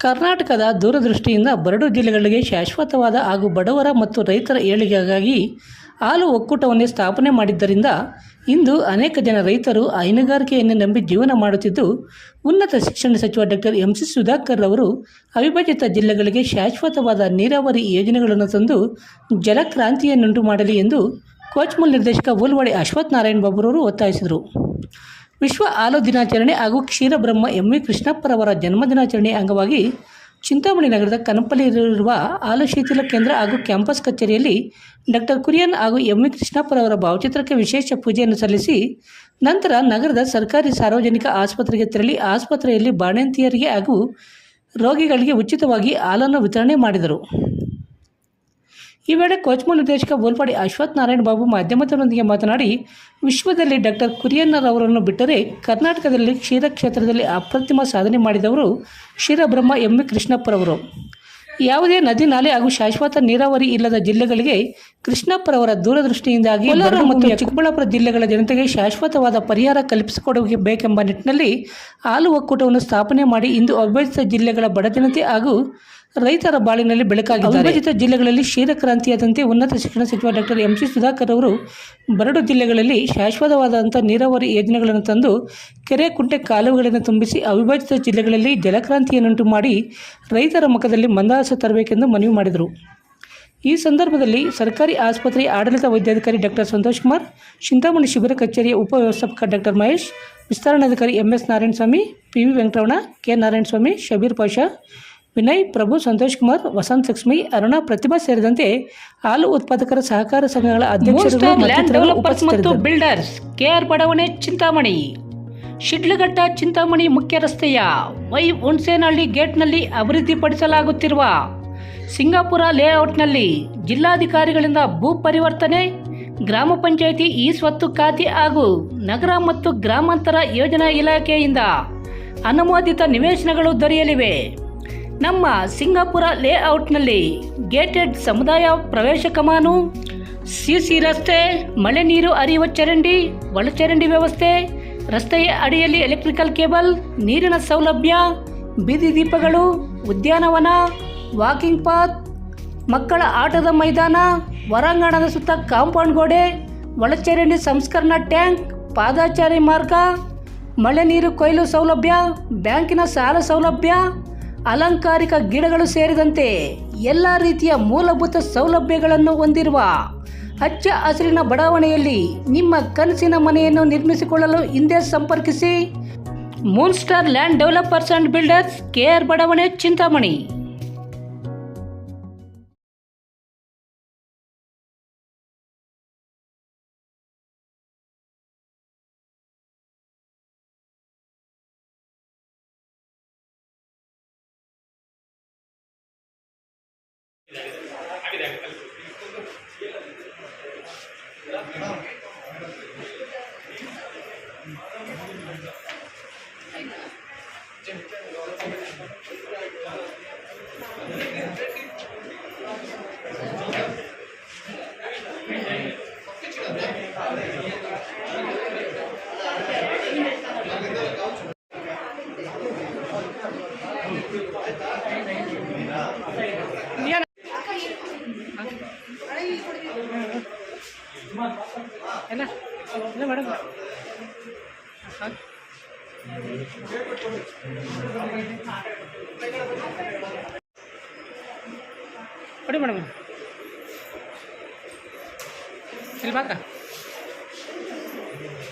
ಕರ್ನಾಟಕದ ದೂರದೃಷ್ಟಿಯಿಂದ ಬರಡು ಜಿಲ್ಲೆಗಳಿಗೆ ಶಾಶ್ವತವಾದ ಹಾಗೂ ಬಡವರ ಮತ್ತು ರೈತರ ಏಳಿಗೆಗಾಗಿ ಹಾಲು ಒಕ್ಕೂಟವನ್ನೇ ಸ್ಥಾಪನೆ ಮಾಡಿದ್ದರಿಂದ ಇಂದು ಅನೇಕ ಜನ ರೈತರು ಹೈನುಗಾರಿಕೆಯನ್ನು ನಂಬಿ ಜೀವನ ಮಾಡುತ್ತಿದ್ದು, ಉನ್ನತ ಶಿಕ್ಷಣ ಸಚಿವ ಡಾಕ್ಟರ್ ಎಂ.ಸಿ. ಸುಧಾಕರ್ ಅವರು ಅವಿಭಜಿತ ಜಿಲ್ಲೆಗಳಿಗೆ ಶಾಶ್ವತವಾದ ನೀರಾವರಿ ಯೋಜನೆಗಳನ್ನು ತಂದು ಜಲಕ್ರಾಂತಿಯನ್ನುಂಟು ಮಾಡಲಿ ಎಂದು ಕೋಚ್ಮಲ್ ನಿರ್ದೇಶಕ ಹುಲ್ವಾಡಿ ಅಶ್ವಥ್ ನಾರಾಯಣ ಬಾಬುರವರು ಒತ್ತಾಯಿಸಿದರು. ವಿಶ್ವ ಹಾಲು ದಿನಾಚರಣೆ ಹಾಗೂ ಕ್ಷೀರಬ್ರಹ್ಮ ಎಂ.ವಿ. ಕೃಷ್ಣಪ್ಪರವರ ಜನ್ಮದಿನಾಚರಣೆ ಅಂಗವಾಗಿ ಚಿಂತಾಮಣಿ ನಗರದ ಕನಪಲ್ಲಿರುವ ಹಾಲು ಶೀತಲ ಕೇಂದ್ರ ಹಾಗೂ ಕ್ಯಾಂಪಸ್ ಕಚೇರಿಯಲ್ಲಿ ಡಾಕ್ಟರ್ ಕುರಿಯನ್ ಹಾಗೂ ಎಂ.ವಿ. ಕೃಷ್ಣಪ್ಪರವರ ಭಾವಚಿತ್ರಕ್ಕೆ ವಿಶೇಷ ಪೂಜೆಯನ್ನು ಸಲ್ಲಿಸಿ ನಂತರ ನಗರದ ಸರ್ಕಾರಿ ಸಾರ್ವಜನಿಕ ಆಸ್ಪತ್ರೆಗೆ ತೆರಳಿ ಆಸ್ಪತ್ರೆಯಲ್ಲಿ ಬಾಣಂತಿಯರಿಗೆ ಹಾಗೂ ರೋಗಿಗಳಿಗೆ ಉಚಿತವಾಗಿ ಹಾಲನ್ನು ವಿತರಣೆ ಮಾಡಿದರು. ಈ ವೇಳೆ ಕೋಚ್ಮಲ್ ನಿರ್ದೇಶಕ ಹುಲ್ವಾಡಿ ಅಶ್ವಥ್ ನಾರಾಯಣ ಬಾಬು ಮಾಧ್ಯಮದವರೊಂದಿಗೆ ಮಾತನಾಡಿ, ವಿಶ್ವದಲ್ಲಿ ಡಾಕ್ಟರ್ ಕುರಿಯನ್ನರವರನ್ನು ಬಿಟ್ಟರೆ ಕರ್ನಾಟಕದಲ್ಲಿ ಕ್ಷೀರ ಕ್ಷೇತ್ರದಲ್ಲಿ ಅಪ್ರತಿಮ ಸಾಧನೆ ಮಾಡಿದವರು ಕ್ಷೀರಬ್ರಹ್ಮ ಎಂ.ವಿ. ಕೃಷ್ಣಪ್ಪರವರು. ಯಾವುದೇ ನದಿ ನಾಲೆ ಹಾಗೂ ಶಾಶ್ವತ ನೀರಾವರಿ ಇಲ್ಲದ ಜಿಲ್ಲೆಗಳಿಗೆ ಕೃಷ್ಣಪ್ಪರವರ ದೂರದೃಷ್ಟಿಯಿಂದಾಗಿ ಕೋಲಾರ ಮತ್ತು ಚಿಕ್ಕಬಳ್ಳಾಪುರ ಜಿಲ್ಲೆಗಳ ಜನತೆಗೆ ಶಾಶ್ವತವಾದ ಪರಿಹಾರ ಕಲ್ಪಿಸಿಕೊಡಬೇಕೆಂಬ ನಿಟ್ಟಿನಲ್ಲಿ ಹಾಲು ಒಕ್ಕೂಟವನ್ನು ಸ್ಥಾಪನೆ ಮಾಡಿ ಇಂದು ಅವಿಭಜಿತ ಜಿಲ್ಲೆಗಳ ಬಡಜನತೆ ಹಾಗೂ ರೈತರ ಬಾಳಿನಲ್ಲಿ ಬೆಳಕಾಗಿದ್ದಾರೆ. ಅವಿಭಜಿತ ಜಿಲ್ಲೆಗಳಲ್ಲಿ ಕ್ಷೀರಕ್ರಾಂತಿಯಾದಂತೆ ಉನ್ನತ ಶಿಕ್ಷಣ ಸಚಿವ ಡಾಕ್ಟರ್ ಎಂ.ಸಿ. ಸುಧಾಕರ್ ಅವರು ಬರಡು ಜಿಲ್ಲೆಗಳಲ್ಲಿ ಶಾಶ್ವತವಾದಂಥ ನೀರಾವರಿ ಯೋಜನೆಗಳನ್ನು ತಂದು ಕೆರೆ ಕುಂಟೆ ಕಾಲುವೆಗಳನ್ನು ತುಂಬಿಸಿ ಅವಿಭಜಿತ ಜಿಲ್ಲೆಗಳಲ್ಲಿ ಜಲಕ್ರಾಂತಿಯನ್ನುಂಟು ಮಾಡಿ ರೈತರ ಮುಖದಲ್ಲಿ ಮಂದಹಾಸ ತರಬೇಕೆಂದು ಮನವಿ ಮಾಡಿದರು. ಈ ಸಂದರ್ಭದಲ್ಲಿ ಸರ್ಕಾರಿ ಆಸ್ಪತ್ರೆಯ ಆಡಳಿತ ವೈದ್ಯಾಧಿಕಾರಿ ಡಾಕ್ಟರ್ ಸಂತೋಷ್ ಕುಮಾರ್, ಚಿಂತಾಮಣಿ ಶಿಬಿರ ಕಚೇರಿಯ ಉಪವ್ಯವಸ್ಥಾಪಕ ಡಾಕ್ಟರ್ ಮಹೇಶ್, ವಿಸ್ತರಣಾಧಿಕಾರಿ M S. Narayanaswamy, P V. Venkataramana, K. Narayanaswamy, Shabeer Pasha, Vinay, Prabhu, Santosh Kumar, Vasanth Lakshmi, Aruna, Prathibha ಸೇರಿದಂತೆ ಹಾಲು ಉತ್ಪಾದಕರ ಸಹಕಾರ ಸಂಘಗಳ ಅಧ್ಯಕ್ಷರು ಮತ್ತು ಬಿಲ್ಡರ್ಸ್ ಕೆಆರ್ ಬಡಾವಣೆ ಚಿಂತಾಮಣಿ, ಶಿಡ್ಲಘಟ್ಟ ಚಿಂತಾಮಣಿ ಮುಖ್ಯ ರಸ್ತೆಯ ವೈ ಹುಣಸೇನಹಳ್ಳಿ ಗೇಟ್ನಲ್ಲಿ ಅಭಿವೃದ್ಧಿಪಡಿಸಲಾಗುತ್ತಿರುವ ಸಿಂಗಾಪುರ ಲೇಔಟ್ನಲ್ಲಿ ಜಿಲ್ಲಾಧಿಕಾರಿಗಳಿಂದ ಭೂ ಪರಿವರ್ತನೆ, ಗ್ರಾಮ ಪಂಚಾಯಿತಿ ಇ ಸ್ವತ್ತು ಖಾತೆ ಹಾಗೂ ನಗರ ಮತ್ತು ಗ್ರಾಮಾಂತರ ಯೋಜನಾ ಇಲಾಖೆಯಿಂದ ಅನುಮೋದಿತ ನಿವೇಶನಗಳು ದೊರೆಯಲಿವೆ. ನಮ್ಮ ಸಿಂಗಾಪುರ ಲೇಔಟ್ನಲ್ಲಿ ಗೇಟೆಡ್ ಸಮುದಾಯ ಪ್ರವೇಶ ಕಮಾನು, ಸಿಸಿ ರಸ್ತೆ, ಮಳೆ ನೀರು ಹರಿಯುವ ಚರಂಡಿ, ಒಳಚರಂಡಿ ವ್ಯವಸ್ಥೆ, ರಸ್ತೆಯ ಅಡಿಯಲ್ಲಿ ಎಲೆಕ್ಟ್ರಿಕಲ್ ಕೇಬಲ್, ನೀರಿನ ಸೌಲಭ್ಯ, ಬೀದಿ ದೀಪಗಳು, ಉದ್ಯಾನವನ, ವಾಕಿಂಗ್ ಪಾತ್, ಮಕ್ಕಳ ಆಟದ ಮೈದಾನ, ಹೊರಾಂಗಣದ ಸುತ್ತ ಕಾಂಪೌಂಡ್ ಗೋಡೆ, ಒಳಚರಂಡಿ ಸಂಸ್ಕರಣಾ ಟ್ಯಾಂಕ್, ಪಾದಚಾರಿ ಮಾರ್ಗ, ಮಳೆ ನೀರು ಕೊಯ್ಲು ಸೌಲಭ್ಯ, ಬ್ಯಾಂಕಿನ ಸಾಲ ಸೌಲಭ್ಯ, ಅಲಂಕಾರಿಕ ಗಿಡಗಳು ಸೇರಿದಂತೆ ಎಲ್ಲ ರೀತಿಯ ಮೂಲಭೂತ ಸೌಲಭ್ಯಗಳನ್ನು ಹೊಂದಿರುವ ಹಚ್ಚ ಹಸಿರಿನ ಬಡಾವಣೆಯಲ್ಲಿ ನಿಮ್ಮ ಕನಸಿನ ಮನೆಯನ್ನು ನಿರ್ಮಿಸಿಕೊಳ್ಳಲು ಹಿಂದೆ ಸಂಪರ್ಕಿಸಿ. Moon star land developers and builders, K R Badavane, Chintamani. Madam ಕೊಡಿ ಮೇಡಮ್, ಇಲ್ಲಿ ಬಾಕ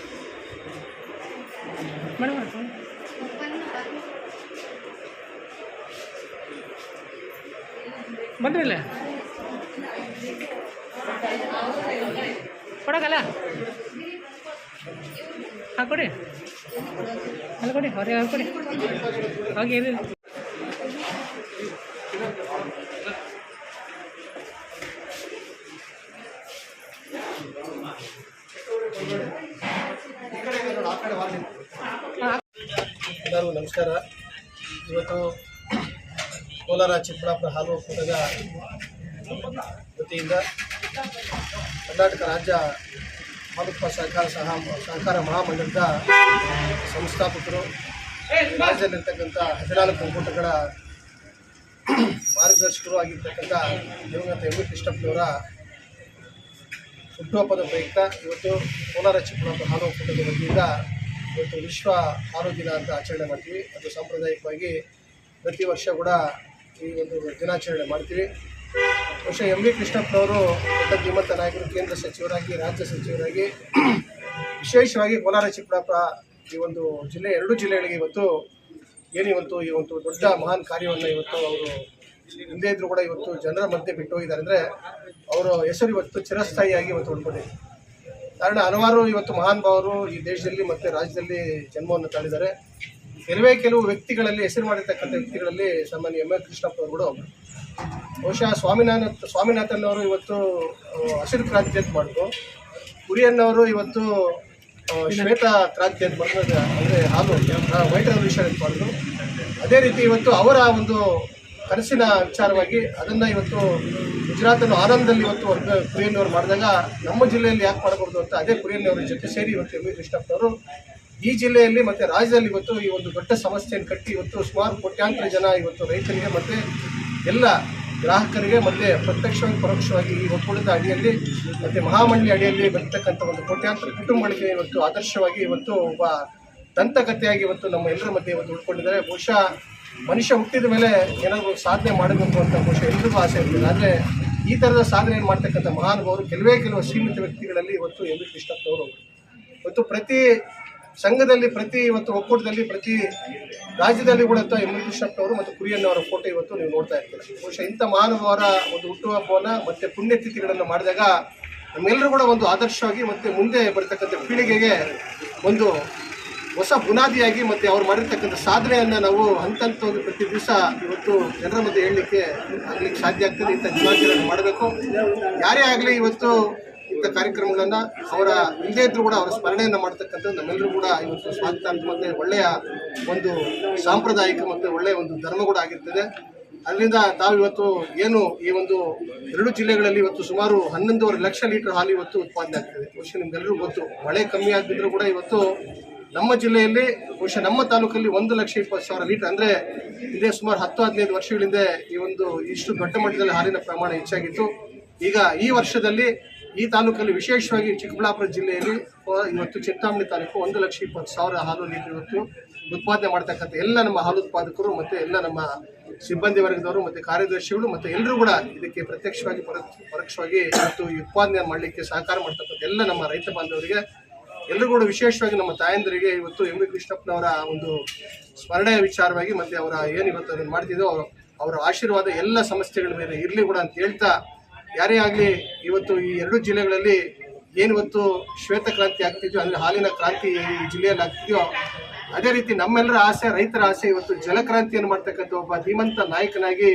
ಮೇಡಮ್ ಬನ್ರಿ ಇಲ್ಲ ಕೊಡೋಕ್ಕಲ್ಲ, ಹಾಂ ಕೊಡಿ, ಅಲ್ಲಿ ಕೊಡಿ, ಅವ್ರಿಗೆ ಕೊಡಿ, ಹಾಗೆ ಇರಿ. ಎಲ್ಲರಿಗೂ ನಮಸ್ಕಾರ. ಇವತ್ತು ಕೋಲಾರ ಚಿಕ್ಕಬಳ್ಳಾಪುರ ಹಾಲು ಒಕ್ಕೂಟದ ವತಿಯಿಂದ ಕರ್ನಾಟಕ ರಾಜ್ಯ ಹಾಲು ಸಹಕಾರ ಮಹಾಮಂಡಲದ ಸಂಸ್ಥಾಪಕರು, ರಾಜ್ಯದಲ್ಲಿರ್ತಕ್ಕಂಥ 14 ಒಕ್ಕೂಟಗಳ ಮಾರ್ಗದರ್ಶಕರು ಆಗಿರ್ತಕ್ಕಂಥ ದಿವಂಗತ ಎಂ ವಿ ಕೃಷ್ಣಪ್ಪನವರ ಹುಟ್ಟುಹಬ್ಬದ ಪ್ರಯುಕ್ತ ಇವತ್ತು ಕೋಲಾರ ಚಿಕ್ಕಬಳ್ಳಾಪುರ ಹಾಲು ಒಕ್ಕೂಟದ ವತಿಯಿಂದ ಇವತ್ತು ವಿಶ್ವ ಹಾಲು ದಿನ ಅಂತ ಆಚರಣೆ ಮಾಡ್ತೀವಿ. ಅದು ಸಾಂಪ್ರದಾಯಿಕವಾಗಿ ಪ್ರತಿ ವರ್ಷ ಕೂಡ ಈ ಒಂದು ದಿನಾಚರಣೆ ಮಾಡ್ತೀವಿ. ಬಹುಶಃ ಎಂ ವಿ ಕೃಷ್ಣಪ್ಪನವರು ದೊಡ್ಡ ಧೀಮಂತ ನಾಯಕರು, ಕೇಂದ್ರ ಸಚಿವರಾಗಿ, ರಾಜ್ಯ ಸಚಿವರಾಗಿ, ವಿಶೇಷವಾಗಿ ಕೋಲಾರ ಚಿಕ್ಕಬಳ್ಳಾಪುರ ಈ ಒಂದು ಜಿಲ್ಲೆ, ಎರಡು ಜಿಲ್ಲೆಗಳಿಗೆ ಇವತ್ತು ಈ ಒಂದು ದೊಡ್ಡ ಮಹಾನ್ ಕಾರ್ಯವನ್ನು ಇವತ್ತು ಅವರು ಹಿಂದೆ ಇದ್ರೂ ಕೂಡ ಇವತ್ತು ಜನರ ಮಧ್ಯೆ ಬಿಟ್ಟು ಹೋಗಿದ್ದಾರೆ. ಅಂದರೆ ಅವರ ಹೆಸರು ಇವತ್ತು ಚಿರಸ್ಥಾಯಿಯಾಗಿ ಇವತ್ತು ಉಳ್ಕೊಂಡಿದೆ. ಕಾರಣ ಹಲವಾರು ಇವತ್ತು ಮಹಾನ್ ಭಾವರು ಈ ದೇಶದಲ್ಲಿ ಮತ್ತು ರಾಜ್ಯದಲ್ಲಿ ಜನ್ಮವನ್ನು ತಾಳಿದ್ದಾರೆ. ಕೆಲವು ವ್ಯಕ್ತಿಗಳಲ್ಲಿ, ಹೆಸರು ಮಾಡಿರ್ತಕ್ಕಂಥ ವ್ಯಕ್ತಿಗಳಲ್ಲಿ ಸಾಮಾನ್ಯ ಎಂ ವಿ ಕೃಷ್ಣಪ್ಪ ಅವರು ಕೂಡ ಒಬ್ಬರು. ಬಹುಶಃ ಸ್ವಾಮಿನಾಥನ್ ಅವರು ಇವತ್ತು ಹಸಿರು ಕ್ರಾಂತಿ ಅಂತ ಮಾಡಿದ್ರು. ಕುರಿಯನ್ನವರು ಇವತ್ತು ಶ್ವೇತ ಕ್ರಾಂತಿ ಅಂತ ಮಾಡಿದ್ರು, ಅಂದರೆ ಹಾಲು ವೈಟ್ ರೆವಲ್ಯೂಷನ್ ಅಂತ ಮಾಡಿದ್ರು. ಅದೇ ರೀತಿ ಇವತ್ತು ಅವರ ಒಂದು ಕನಸಿನ ವಿಚಾರವಾಗಿ ಅದನ್ನು ಇವತ್ತು ಗುಜರಾತನ್ನು ಆನಂದದಲ್ಲಿ ಇವತ್ತು ಕುರಿಯನ್ನವರು ಮಾಡಿದಾಗ ನಮ್ಮ ಜಿಲ್ಲೆಯಲ್ಲಿ ಯಾಕೆ ಮಾಡಬಹುದು ಅಂತ ಅದೇ ಕುರಿಯನ್ನವರ ಜೊತೆ ಸೇರಿ ಇವತ್ತು ಎಂ ವಿ ಕೃಷ್ಣಪ್ಪನವರು ಈ ಜಿಲ್ಲೆಯಲ್ಲಿ ಮತ್ತು ರಾಜ್ಯದಲ್ಲಿ ಇವತ್ತು ಈ ಒಂದು ದೊಡ್ಡ ಸಮಸ್ಯೆಯನ್ನು ಕಟ್ಟಿ ಇವತ್ತು ಸುಮಾರು ಕೋಟ್ಯಾಂತರ ಜನ ಇವತ್ತು ರೈತರಿಗೆ ಮತ್ತು ಎಲ್ಲ ಗ್ರಾಹಕರಿಗೆ ಮತ್ತು ಪ್ರತ್ಯಕ್ಷವಾಗಿ ಪರೋಕ್ಷವಾಗಿ ಈ ಒಕ್ಕೂಟದ ಅಡಿಯಲ್ಲಿ ಮತ್ತು ಮಹಾಮಂಡಳಿ ಅಡಿಯಲ್ಲಿ ಬರ್ತಕ್ಕಂಥ ಒಂದು ಕೋಟ್ಯಾಂತರ ಕುಟುಂಬಗಳಿಗೆ ಇವತ್ತು ಆದರ್ಶವಾಗಿ ಇವತ್ತು ಒಬ್ಬ ದಂತಕಥೆಯಾಗಿ ಇವತ್ತು ನಮ್ಮ ಎಲ್ಲರ ಮಧ್ಯೆ ಇವತ್ತು ಉಳ್ಕೊಂಡಿದ್ದಾರೆ. ಬಹುಶಃ ಮನುಷ್ಯ ಹುಟ್ಟಿದ ಮೇಲೆ ಏನಾದರೂ ಸಾಧನೆ ಮಾಡಬೇಕು ಅಂತ ಬಹುಶಃ ಎಲ್ರಿಗೂ ಆಸೆ ಇರ್ತದೆ. ಆದರೆ ಈ ಥರದ ಸಾಧನೆಯನ್ನು ಮಾಡ್ತಕ್ಕಂಥ ಮಹಾನುಭಾವರು ಕೆಲವು ಸೀಮಿತ ವ್ಯಕ್ತಿಗಳಲ್ಲಿ ಇವತ್ತು ಎಂ ವಿ ಕೃಷ್ಣಪ್ಪನವರು ಇವತ್ತು ಪ್ರತಿ ಸಂಘದಲ್ಲಿ, ಪ್ರತಿ ಇವತ್ತು ಒಕ್ಕೂಟದಲ್ಲಿ, ಪ್ರತಿ ರಾಜ್ಯದಲ್ಲಿ ಕೂಡ ಎಂ ವಿ ಕೃಷ್ಣಪ್ಪನವರು ಮತ್ತು ಕುರಿಯನ್ನವರ ಫೋಟೋ ಇವತ್ತು ನೀವು ನೋಡ್ತಾ ಇರ್ತೀರ. ಬಹುಶಃ ಇಂಥ ಮಹಾನುಭಾವರ ಒಂದು ಹುಟ್ಟುಹಬ್ಬವನ್ನು ಮತ್ತು ಪುಣ್ಯತಿಥಿಗಳನ್ನು ಮಾಡಿದಾಗ ನಮ್ಮೆಲ್ಲರೂ ಕೂಡ ಒಂದು ಆದರ್ಶವಾಗಿ ಮತ್ತು ಮುಂದೆ ಬರ್ತಕ್ಕಂಥ ಪೀಳಿಗೆಗೆ ಒಂದು ಹೊಸ ಬುನಾದಿಯಾಗಿ ಮತ್ತು ಅವ್ರು ಮಾಡಿರ್ತಕ್ಕಂಥ ಸಾಧನೆಯನ್ನು ನಾವು ಹಂತವಾಗಿ ಪ್ರತಿ ದಿವಸ ಇವತ್ತು ಜನರ ಮಧ್ಯೆ ಹೇಳಲಿಕ್ಕೆ ಸಾಧ್ಯ ಆಗ್ತದೆ. ಇಂಥ ದಿನಾಚರಣೆ ಮಾಡಬೇಕು. ಯಾರೇ ಆಗಲಿ ಇವತ್ತು ಇಂಥ ಕಾರ್ಯಕ್ರಮಗಳನ್ನು ಅವರ ಇಲ್ಲದೇ ಇದ್ರೂ ಕೂಡ ಅವರ ಸ್ಮರಣೆಯನ್ನು ಮಾಡ್ತಕ್ಕಂಥದ್ದು ನಮ್ಮೆಲ್ಲರೂ ಕೂಡ ಇವತ್ತು ಸ್ವಾಗತ ಅಂತ ಮತ್ತು ಒಳ್ಳೆಯ ಒಂದು ಸಾಂಪ್ರದಾಯಿಕ ಮತ್ತು ಒಳ್ಳೆಯ ಒಂದು ಧರ್ಮ ಕೂಡ ಆಗಿರ್ತದೆ. ಅದರಿಂದ ತಾವು ಇವತ್ತು ಏನು ಈ ಒಂದು ಎರಡು ಜಿಲ್ಲೆಗಳಲ್ಲಿ ಇವತ್ತು ಸುಮಾರು 11.5 ಲಕ್ಷ ಲೀಟರ್ ಹಾಲು ಇವತ್ತು ಉತ್ಪಾದನೆ ಆಗ್ತದೆ. ಬಹುಶಃ ನಿಮ್ಗೆಲ್ಲರೂ ಗೊತ್ತು, ಮಳೆ ಕಮ್ಮಿ ಆಗಿದ್ದರೂ ಕೂಡ ಇವತ್ತು ನಮ್ಮ ಜಿಲ್ಲೆಯಲ್ಲಿ ಬಹುಶಃ ನಮ್ಮ ತಾಲೂಕಲ್ಲಿ 1,20,000 ಲೀಟರ್, ಅಂದರೆ ಇದೇ ಸುಮಾರು 10-15 ವರ್ಷಗಳಿಂದ ಈ ಒಂದು ಇಷ್ಟು ದೊಡ್ಡ ಮಟ್ಟದಲ್ಲಿ ಹಾಲಿನ ಪ್ರಮಾಣ ಹೆಚ್ಚಾಗಿತ್ತು. ಈಗ ಈ ವರ್ಷದಲ್ಲಿ ಈ ತಾಲೂಕಲ್ಲಿ ವಿಶೇಷವಾಗಿ ಚಿಕ್ಕಬಳ್ಳಾಪುರ ಜಿಲ್ಲೆಯಲ್ಲಿ ಇವತ್ತು ಚಿಂತಾಮಣಿ ತಾಲೂಕು 1,20,000 ಹಾಲು ಲೀಟರ್ ಇವತ್ತು ಉತ್ಪಾದನೆ ಮಾಡ್ತಕ್ಕಂಥ ಎಲ್ಲ ನಮ್ಮ ಹಾಲು ಉತ್ಪಾದಕರು ಮತ್ತು ಎಲ್ಲ ನಮ್ಮ ಸಿಬ್ಬಂದಿ ವರ್ಗದವರು ಮತ್ತು ಕಾರ್ಯದರ್ಶಿಗಳು ಮತ್ತು ಎಲ್ಲರೂ ಕೂಡ ಇದಕ್ಕೆ ಪ್ರತ್ಯಕ್ಷವಾಗಿ ಪರೋಕ್ಷವಾಗಿ ಇವತ್ತು ಈ ಉತ್ಪಾದನೆ ಮಾಡಲಿಕ್ಕೆ ಸಹಕಾರ ಮಾಡ್ತಕ್ಕಂಥ ಎಲ್ಲ ನಮ್ಮ ರೈತ ಬಾಂಧವರಿಗೆ, ಎಲ್ಲರೂ ಕೂಡ ವಿಶೇಷವಾಗಿ ನಮ್ಮ ತಾಯಂದರಿಗೆ ಇವತ್ತು ಎಂ ವಿ ಕೃಷ್ಣಪ್ಪನವರ ಒಂದು ಸ್ಮರಣೆಯ ವಿಚಾರವಾಗಿ ಮತ್ತು ಅವರ ಏನು ಇವತ್ತು ಅದನ್ನು ಮಾಡ್ತಿದ್ದೋ ಅವರ ಆಶೀರ್ವಾದ ಎಲ್ಲ ಸಮಸ್ಯೆಗಳ ಮೇಲೆ ಇರಲಿ ಕೂಡ ಅಂತ ಹೇಳ್ತಾ, ಯಾರೇ ಆಗಲಿ ಇವತ್ತು ಈ ಎರಡು ಜಿಲ್ಲೆಗಳಲ್ಲಿ ಏನು ಇವತ್ತು ಶ್ವೇತ ಕ್ರಾಂತಿ ಆಗ್ತಿದೆಯೋ, ಅಂದರೆ ಹಾಲಿನ ಕ್ರಾಂತಿ ಈ ಜಿಲ್ಲೆಯಲ್ಲಿ ಆಗ್ತಿದೆಯೋ, ಅದೇ ರೀತಿ ನಮ್ಮೆಲ್ಲರ ಆಸೆ, ರೈತರ ಆಸೆ ಇವತ್ತು ಜಲಕ್ರಾಂತಿಯನ್ನು ಮಾಡ್ತಕ್ಕಂಥ ಒಬ್ಬ ಧೀಮಂತ ನಾಯಕನಾಗಿ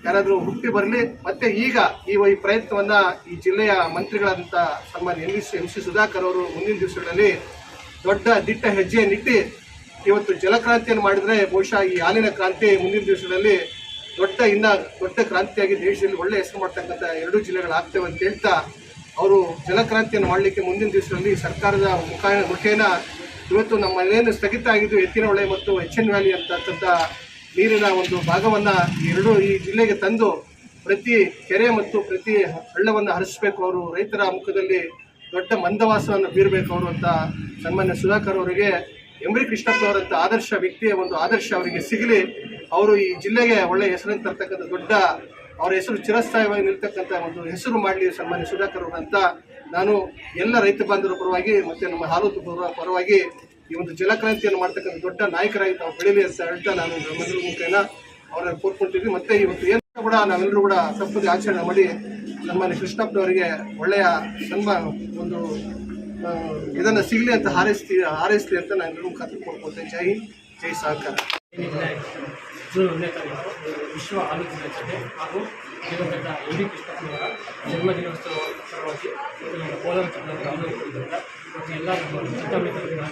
ಯಾರಾದರೂ ಹುಟ್ಟಿ ಬರಲಿ. ಮತ್ತು ಈಗ ಈ ಪ್ರಯತ್ನವನ್ನು ಈ ಜಿಲ್ಲೆಯ ಮಂತ್ರಿಗಳಾದಂಥ ಸನ್ಮಾನ್ಯ ಎಂ ಸಿ ಸುಧಾಕರ್ ಅವರು ಮುಂದಿನ ದಿವಸಗಳಲ್ಲಿ ದೊಡ್ಡ ದಿಟ್ಟ ಹೆಜ್ಜೆಯನ್ನಿಟ್ಟು ಇವತ್ತು ಜಲಕ್ರಾಂತಿಯನ್ನು ಮಾಡಿದರೆ ಬಹುಶಃ ಈ ಹಾಲಿನ ಕ್ರಾಂತಿ ಮುಂದಿನ ದಿವಸಗಳಲ್ಲಿ ದೊಡ್ಡ ಕ್ರಾಂತಿಯಾಗಿ ದೇಶದಲ್ಲಿ ಒಳ್ಳೆಯ ಹೆಸರು ಮಾಡ್ತಕ್ಕಂಥ ಎರಡು ಜಿಲ್ಲೆಗಳಾಗ್ತವೆ ಅಂತ ಹೇಳ್ತಾ, ಅವರು ಜಲಕ್ರಾಂತಿಯನ್ನು ಮಾಡಲಿಕ್ಕೆ ಮುಂದಿನ ದಿವಸದಲ್ಲಿ ಸರ್ಕಾರದ ಮುಖೇನ ಇವತ್ತು ನಮ್ಮ ಏನು ಸ್ಥಗಿತ ಆಗಿದ್ದು ಎತ್ತಿನಹೊಳೆ ಮತ್ತು HN ವ್ಯಾಲಿ ಅಂತಕ್ಕಂಥ ನೀರಿನ ಒಂದು ಭಾಗವನ್ನು ಈ ಜಿಲ್ಲೆಗೆ ತಂದು ಪ್ರತಿ ಕೆರೆ ಮತ್ತು ಪ್ರತಿ ಹಳ್ಳವನ್ನು ಹರಿಸಬೇಕು. ಅವರು ರೈತರ ಮುಖದಲ್ಲಿ ದೊಡ್ಡ ಮಂದವಾಸವನ್ನು ಬೀರಬೇಕು ಅವರು ಅಂತ ಸನ್ಮಾನ್ಯ ಸುಧಾಕರ್ ಅವರಿಗೆ ಎಂ ವಿ ಕೃಷ್ಣಪ್ಪನವರಂಥ ಆದರ್ಶ ವ್ಯಕ್ತಿಯ ಒಂದು ಆದರ್ಶ ಅವರಿಗೆ ಸಿಗಲಿ. ಅವರು ಈ ಜಿಲ್ಲೆಗೆ ಒಳ್ಳೆಯ ಹೆಸರನ್ನು ತರ್ತಕ್ಕಂಥ ದೊಡ್ಡ ಅವರ ಹೆಸರು ಚಿರಸ್ಥಾಯಿಯಾಗಿ ನಿಲ್ತಕ್ಕಂಥ ಒಂದು ಹೆಸರು ಮಾಡಲಿ ಸನ್ಮಾನ್ಯ ಸುಧಾಕರ್ ಅವರು ಅಂತ ನಾನು ಎಲ್ಲ ರೈತ ಬಾಂಧವರ ಪರವಾಗಿ ಮತ್ತು ನಮ್ಮ ಹಾಲು ಪರವಾಗಿ ಈ ಒಂದು ಜಲಕ್ರಾಂತಿಯನ್ನು ಮಾಡ್ತಕ್ಕಂಥ ದೊಡ್ಡ ನಾಯಕರಾಗಿ ತಾವು ಬೆಳೀಲಿ ಅಂತ ಹೇಳ್ತಾ ನಾನು ನಮ್ಮೆಲ್ಲರ ಮುಖೇನ ಅವರನ್ನು ಕೋರ್ಕೊಳ್ತಿದ್ವಿ. ಮತ್ತು ಇವತ್ತು ಏನು ಕೂಡ ನಾವೆಲ್ಲರೂ ಕೂಡ ತಪ್ಪದೆ ಆಚರಣೆ ಮಾಡಿ ಸನ್ಮಾನ್ಯ ಕೃಷ್ಣಪ್ಪನವರಿಗೆ ಒಳ್ಳೆಯ ಒಂದು ಇದನ್ನು ಸಿಗಲಿ ಅಂತ ಹಾರೈಸ್ಲಿ ಅಂತ ನಾನು ಎಲ್ಲರೂ ಖಾತ್ರಿ ಕೊಡ್ಕೊಳ್ತೇನೆ. ಜೈ ಹಿಂದ್, ಜೈ ಸಹಕಾರ. ಜೂನ್ 1ನೇ ತಾರೀಕು ವಿಶ್ವ ಹಾಲು ದಿನಾಚರಣೆ ಹಾಗೂ ದಿವಂಗತ ಎಂ ವಿ ಕೃಷ್ಣಪ್ಪನವರ ಜನ್ಮದಿನೋತ್ಸವ ಸಲುವಾಗಿ ನಮ್ಮ ಕೋಲಾರ ಚಿಕ್ಕಬಳ್ಳಾಪುರ ಹಾಲು ಒಕ್ಕೂಟದಿಂದ ಮತ್ತು ಎಲ್ಲ ನಮ್ಮ ಚಿಂತಾಮಣಿ ತಾಲೂಕಿನ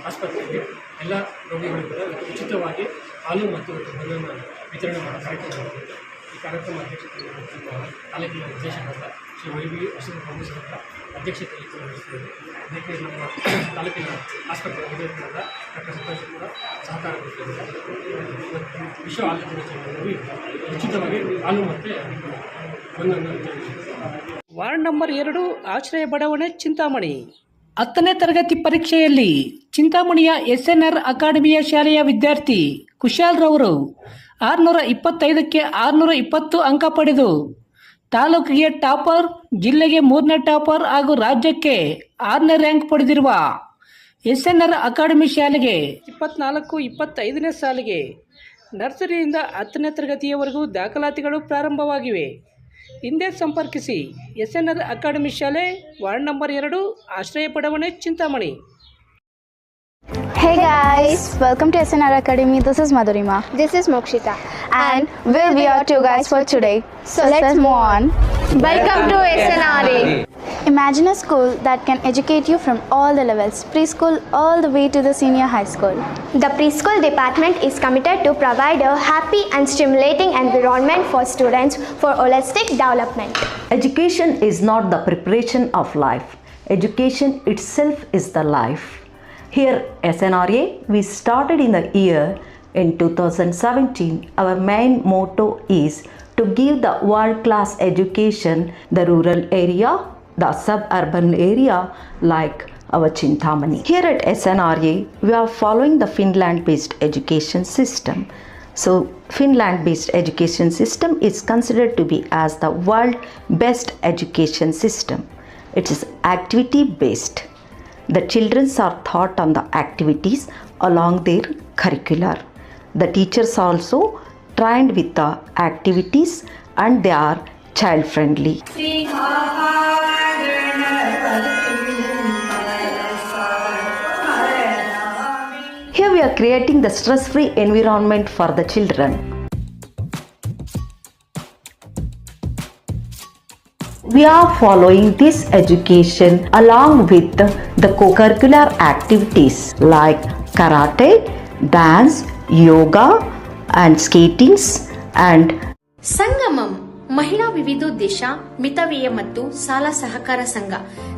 ಆಸ್ಪತ್ರೆಗೆ ಎಲ್ಲ ರೋಗಿಗಳಿಗೂ ಕೂಡ ಉಚಿತವಾಗಿ ಹಾಲು ಮತ್ತು ಬೆಲ್ಲವನ್ನು ವಿತರಣೆ ಮಾಡೋ ಕಾರ್ಯಕ್ರಮ ಮಾಡಿದೆ. ಈ ಕಾರ್ಯಕ್ರಮ ಅಧ್ಯಕ್ಷತೆ ತಾಲೂಕಿನ ನಿರ್ದೇಶಕರಾದ ಶ್ರೀ ವೈವಿ ಅಶ್ವಥ್ ಕಾಂಗ್ರೆಸ್ ಅವರ ಅಧ್ಯಕ್ಷತೆಯಲ್ಲಿ ನಡೆಸಿದ್ದೇವೆ. ಅದಕ್ಕೆ ನಮ್ಮ ತಾಲೂಕಿನ ಆಸ್ಪತ್ರೆ ನಿರ್ದೇಶಕರಾದ ಡಾಕ್ಟರ್ ಸಂತೋಷ್ ಕೂಡ ಸಹಕಾರ ಕೊಟ್ಟಿದ್ದಾರೆ. ವಿಶ್ವ ಹಾಲು ದಿನಾಚರಣೆಯಲ್ಲಿ ಉಚಿತವಾಗಿ ಹಾಲು ಮತ್ತು ಒಂದೊಂದು ವಾರ್ಡ್ ನಂಬರ್ 2 ಆಶ್ರಯ ಬಡಾವಣೆ ಚಿಂತಾಮಣಿ. 10ನೇ ತರಗತಿ ಪರೀಕ್ಷೆಯಲ್ಲಿ ಚಿಂತಾಮಣಿಯ SNR ಅಕಾಡೆಮಿಯ ಶಾಲೆಯ ವಿದ್ಯಾರ್ಥಿ ಕುಶಾಲ್ ರವರು 625ಕ್ಕೆ 620 ಅಂಕ ಪಡೆದು ತಾಲೂಕಿಗೆ ಟಾಪರ್, ಜಿಲ್ಲೆಗೆ 3ನೇ ಟಾಪರ್ ಹಾಗೂ ರಾಜ್ಯಕ್ಕೆ 6ನೇ ರ್ಯಾಂಕ್ ಪಡೆದಿರುವ SNR ಅಕಾಡೆಮಿ ಶಾಲೆಗೆ 24-25ನೇ ಸಾಲಿಗೆ ನರ್ಸರಿಯಿಂದ 10ನೇ ತರಗತಿಯವರೆಗೂ ದಾಖಲಾತಿಗಳು ಪ್ರಾರಂಭವಾಗಿವೆ. ಹಿಂದೆ ಸಂಪರ್ಕಿಸಿ. SNR ಅಕಾಡೆಮಿ ಶಾಲೆ, ವಾರ್ಡ್ ನಂಬರ್ 2, ಆಶ್ರಯ ಬಡಾವಣೆ, Chintamani. Hey guys, welcome to SNR Academy. This is Madhurima. This is Mokshita. And we'll be your two guys for today. So let's move on. Welcome to SNRA. Imagine a school that can educate you from all the levels, preschool all the way to the senior high school. The preschool department is committed to provide a happy and stimulating environment for students for holistic development. Education is not the preparation of life. Education itself is the life. Here SNRA, we started in the year in 2017. Our main motto is to give the world-class education the rural area, the suburban area like our Chintamani. Here at SNRA, we are following the Finland-based education system. So Finland-based education system is considered to be as the world best education system. It is activity-based. The children are taught on the activities along their curricular. The teachers also trained with the activities and they are child friendly. Here we are creating the stress-free environment for the children. We are following this education along with the co-curricular activities like karate, dance, yoga and skatings and ಸಂಗಮಂ ಮಹಿಳಾ ವಿವಿಧೋದ್ದೇಶ ಮಿತವ್ಯಯ ಮತ್ತು ಸಾಲ ಸಹಕಾರ ಸಂಘ.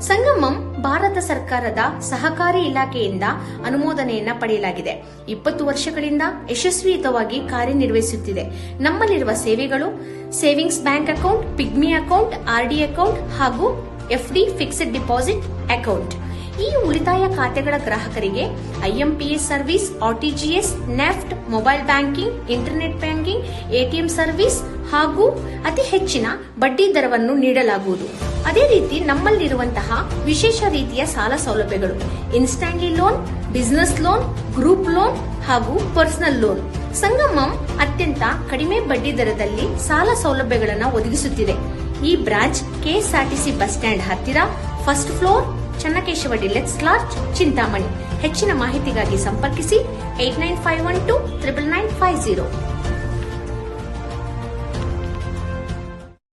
ಸಂಗಮಂ ಭಾರತ ಸರ್ಕಾರದ ಸಹಕಾರಿ ಇಲಾಖೆಯಿಂದ ಅನುಮೋದನೆಯನ್ನ ಪಡೆಯಲಾಗಿದೆ. 20 ವರ್ಷಗಳಿಂದ ಯಶಸ್ವಿಯುತವಾಗಿ ಕಾರ್ಯನಿರ್ವಹಿಸುತ್ತಿದೆ. ನಮ್ಮಲ್ಲಿರುವ ಸೇವೆಗಳು savings bank account, pigmy account, RD account ಹಾಗೂ FD ಫಿಕ್ಸ್ಡ್ ಡಿಪಾಸಿಟ್ ಅಕೌಂಟ್. ಈ ಉಳಿತಾಯ ಖಾತೆಗಳ ಗ್ರಾಹಕರಿಗೆ IMPS service, RTGS, NEFT, mobile banking, internet banking, ATM service ಹಾಗೂ ಅತಿ ಹೆಚ್ಚಿನ ಬಡ್ಡಿ ದರವನ್ನು ನೀಡಲಾಗುವುದು. ಅದೇ ರೀತಿ ನಮ್ಮಲ್ಲಿರುವಂತಹ ವಿಶೇಷ ರೀತಿಯ ಸಾಲ ಸೌಲಭ್ಯಗಳು instantly loan, business loan, group loan ಹಾಗೂ ಪರ್ಸನಲ್ ಲೋನ್. ಸಂಗಮಂ ಅತ್ಯಂತ ಕಡಿಮೆ ಬಡ್ಡಿ ದರದಲ್ಲಿ ಸಾಲ ಸೌಲಭ್ಯಗಳನ್ನು ಒದಗಿಸುತ್ತಿದೆ. ಈ ಬ್ರಾಂಚ್ KSRTC ಬಸ್ ಸ್ಟ್ಯಾಂಡ್ ಹತ್ತಿರ, first floor, Channakeshava deluxe lodge, Chintamani. ಹೆಚ್ಚಿನ ಮಾಹಿತಿಗಾಗಿ ಸಂಪರ್ಕಿಸಿ 8951299950.